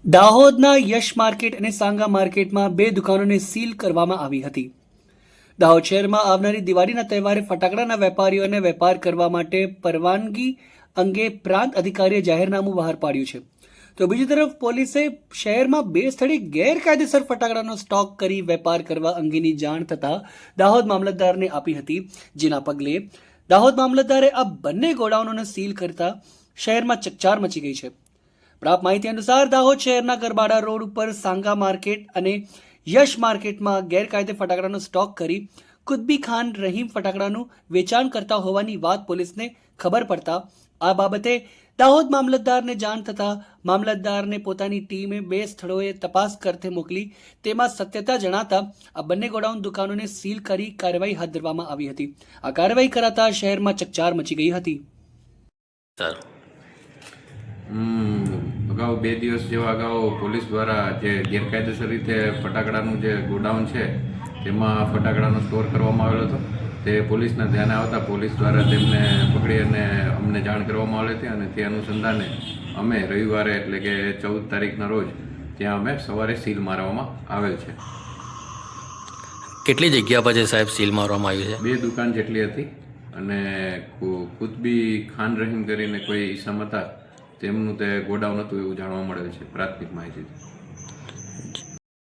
દાહોદના યશ માર્કેટ અને સાંગા માર્કેટમાં બે દુકાનોને સીલ કરવામાં આવી હતી. દાહોદ શહેરમાં આવનારી દિવાળીના તહેવારે ફટાકડાના વેપારીઓને વેપાર કરવા માટે પરવાનગી અંગે પ્રાંત અધિકારીએ જાહેરનામું બહાર પાડ્યું છે. તો બીજી તરફ પોલીસે શહેરમાં બે સ્થળે ગેરકાયદેસર ફટાકડાનો સ્ટોક કરી વેપાર કરવા અંગેની જાણ થતાં દાહોદ મામલતદારને આપી હતી, જેના પગલે દાહોદ મામલતદારે આ બંને ગોડાઉનોને સીલ કરતા શહેરમાં ચકચાર મચી ગઈ છે. પ્રાપ્ત માહિતી અનુસાર દાહોદ શહેરના ગરબાડા રોડ ઉપર સાંગા માર્કેટ અને યશ માર્કેટમાં ગેરકાયદે ફટાકડાનો સ્ટોક કરી કુતબી ખાન રહીમ ફટાકડાનું વેચાણ કરતા હોવાની વાત પોલીસને ખબર પડતા આ બાબતે દાહોદ મામલતદારને જાણ થતાં મામલતદારને પોતાની ટીમે બે સ્થળોએ તપાસ કરતે મોકલી તેમાં સત્યતા જણાતા આ બંને ગોડાઉન દુકાનોને સીલ કરી કાર્યવાહી હાથ ધરવામાં આવી હતી. આ કાર્યવાહી કરાતા શહેરમાં ચકચાર મચી ગઈ હતી. અગાઉ 2 દિવસ જેવા અગાઉ પોલીસ દ્વારા જે ગેરકાયદેસર રીતે ફટાકડાનું જે ગોડાઉન છે તેમાં ફટાકડાનો સ્ટોર કરવામાં આવેલો હતો. તે પોલીસના ધ્યાને આવતા પોલીસ દ્વારા તેમને પકડી અને અમને જાણ કરવામાં આવેલી હતી અને તે અનુસંધાને અમે રવિવારે એટલે કે 14 તારીખના રોજ ત્યાં અમે સવારે સીલ મારવામાં આવેલ છે. કેટલી જગ્યા પર છે સાહેબ સીલ મારવામાં આવી છે? 2 દુકાન જેટલી હતી અને કુતબી ખાન રહીમ કરીને કોઈ ઈસમ હતા તેમનું તે ગોડાઉન હતું એવું જાણવા મળેલ છે પ્રાથમિક માહિતી.